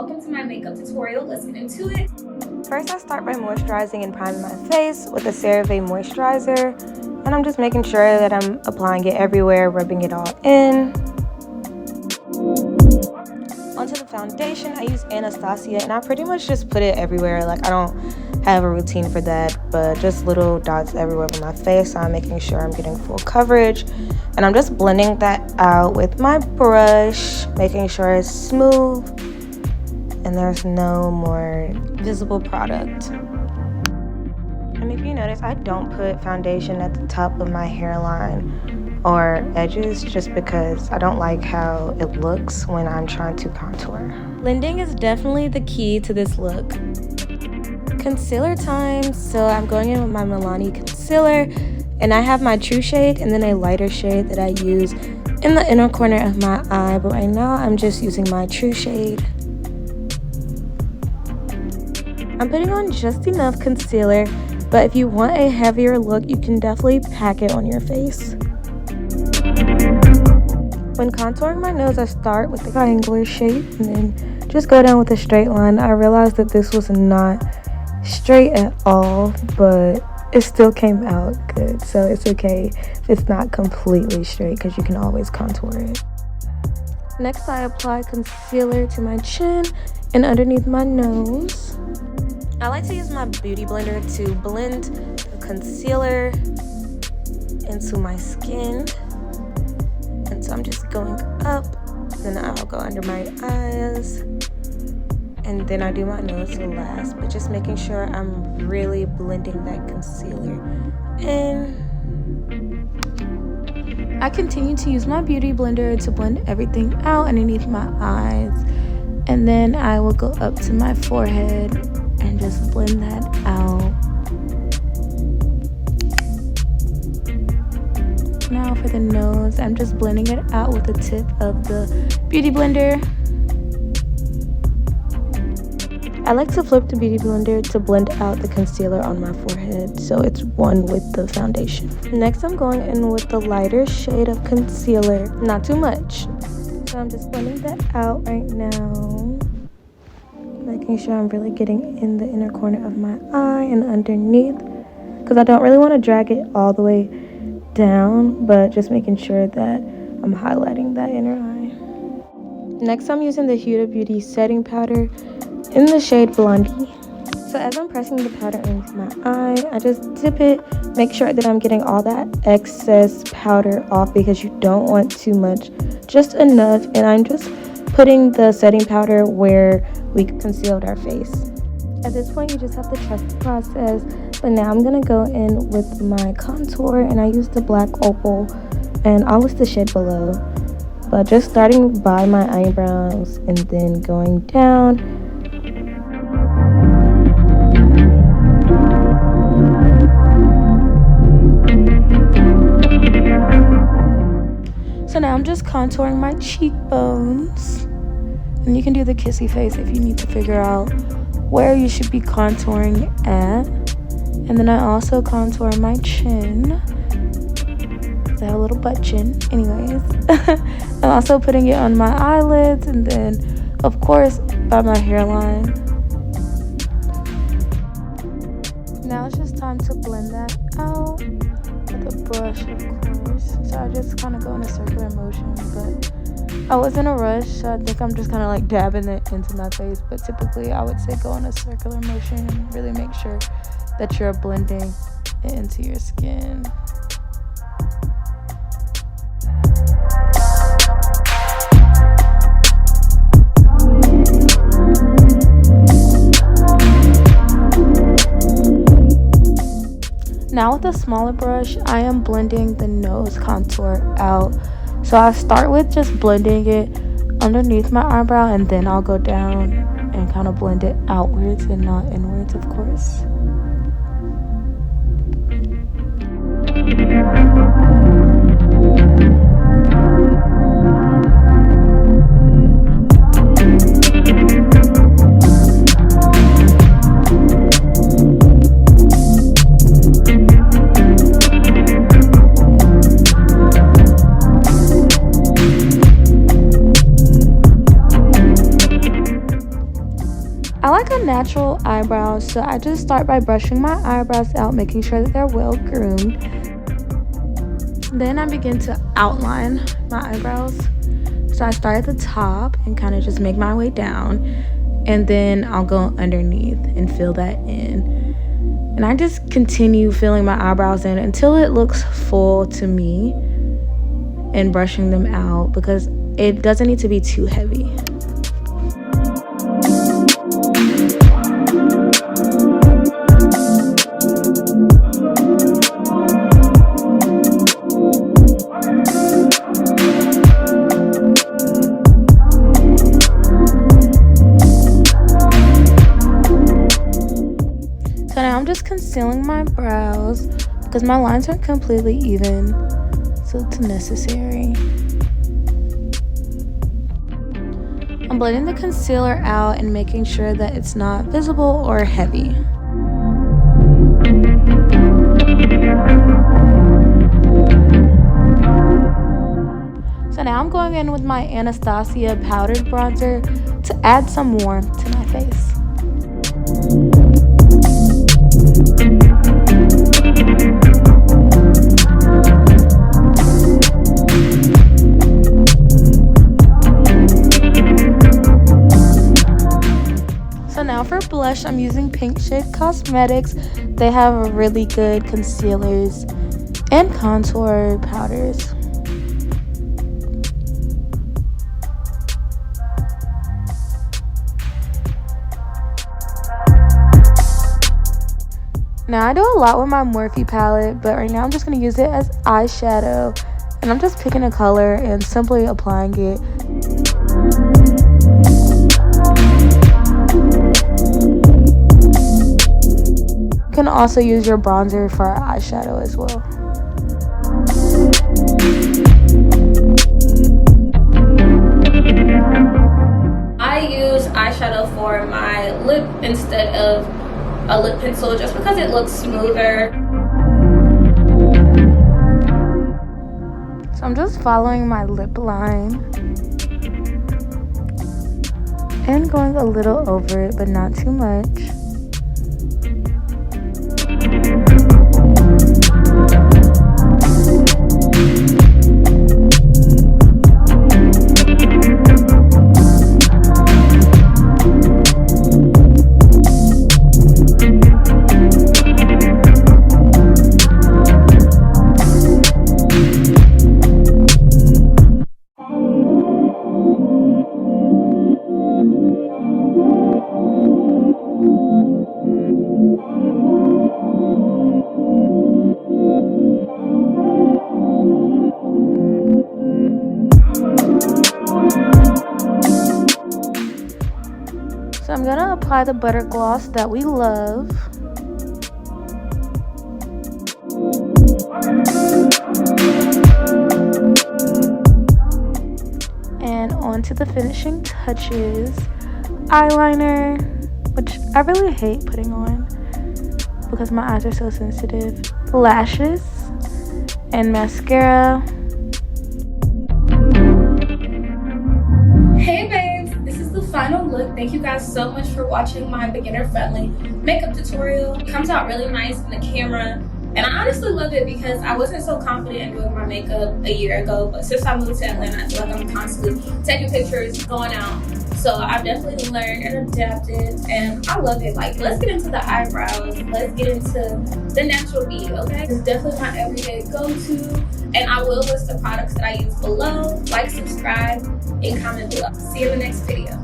welcome to my makeup tutorial. Let's get into it. First, I start by moisturizing and priming my face with a Cerave moisturizer, and I'm just making sure that I'm applying it everywhere, rubbing it all in. Onto the foundation, I use Anastasia, and I pretty much just put it everywhere. Like, I don't have a routine for that, but just little dots everywhere on my face. So I'm making sure I'm getting full coverage, and I'm just blending that out with my brush, making sure it's smooth and there's no more visible product. And if you notice, I don't put foundation at the top of my hairline or edges just because I don't like how it looks when I'm trying to contour. Blending is definitely the key to this look. Concealer time, so I'm going in with my Milani concealer, and I have my true shade and then a lighter shade that I use in the inner corner of my eye, but right now I'm just using my true shade. I'm putting on just enough concealer, but if you want a heavier look, you can definitely pack it on your face. When contouring my nose, I start with the triangular shape and then just go down with a straight line. I realized that this was not straight at all, but it still came out good, so it's okay if it's not completely straight because you can always contour it. Next, I apply concealer to my chin and underneath my nose. I like to use my beauty blender to blend the concealer into my skin. And so I'm just going up, then I'll go under my eyes, and then I do my nose last, but just making sure I'm really blending that concealer in. I continue to use my beauty blender to blend everything out underneath my eyes, and then I will go up to my forehead and just blend that out. Now for the nose, I'm just blending it out with the tip of the beauty blender. I like to flip the beauty blender to blend out the concealer on my forehead so it's one with the foundation. Next, I'm going in with the lighter shade of concealer, not too much. So I'm just blending that out right now, making sure I'm really getting in the inner corner of my eye and underneath, because I don't really want to drag it all the way down, but just making sure that I'm highlighting that inner eye. Next, I'm using the Huda Beauty setting powder in the shade Blondie. So as I'm pressing the powder into my eye, I just dip it, make sure that I'm getting all that excess powder off because you don't want too much, just enough. And I'm just putting the setting powder where we concealed our face. At this point, you just have to trust the process. But now I'm gonna go in with my contour, and I use the black opal, and I'll list the shade below. But just starting by my eyebrows and then going down. So now I'm just contouring my cheekbones. And you can do the kissy face if you need to figure out where you should be contouring at. And then I also contour my chin. I have a little butt chin. Anyways. I'm also putting it on my eyelids, and then, of course, by my hairline. Now it's just time to blend that out with a brush, of course. So I just kind of go in a circular motion, but I was in a rush, so I think I'm just kind of like dabbing it into my face. But typically I would say go in a circular motion and really make sure that you're blending it into your skin. Now with a smaller brush, I am blending the nose contour out. So I start with just blending it underneath my eyebrow, and then I'll go down and kind of blend it outwards and not inwards, of course. natural eyebrows, so I just start by brushing my eyebrows out, making sure that they're well groomed. Then I begin to outline my eyebrows. So I start at the top and kind of just make my way down, and then I'll go underneath and fill that in. And I just continue filling my eyebrows in until it looks full to me, and brushing them out because it doesn't need to be too heavy. So now I'm just concealing my brows because my lines aren't completely even, so it's necessary. I'm blending the concealer out and making sure that it's not visible or heavy. So now I'm going in with my Anastasia powdered bronzer to add some warmth to my face. Now for blush, I'm using Pinkshade Cosmetics. They have really good concealers and contour powders. Now I do a lot with my Morphe palette, but right now I'm just going to use it as eyeshadow. And I'm just picking a color and simply applying it. You can also use your bronzer for eyeshadow as well. I use eyeshadow for my lip instead of a lip pencil just because it looks smoother. So I'm just following my lip line and going a little over it, but not too much. So I'm gonna apply the butter gloss that we love. And onto the finishing touches. Eyeliner, which I really hate putting on because my eyes are so sensitive. Lashes and mascara. Hey babes, this is the final look. Thank you guys so much for watching my beginner friendly makeup tutorial. It comes out really nice in the camera, and I honestly love it because I wasn't so confident in doing my makeup a year ago, but since I moved to Atlanta, I feel like I'm constantly taking pictures, going out. So I've definitely learned and adapted, and I love it. Like, let's get into the eyebrows. Let's get into the natural bead, okay? It's definitely my everyday go-to, and I will list the products that I use below. Like, subscribe, and comment below. See you in the next video.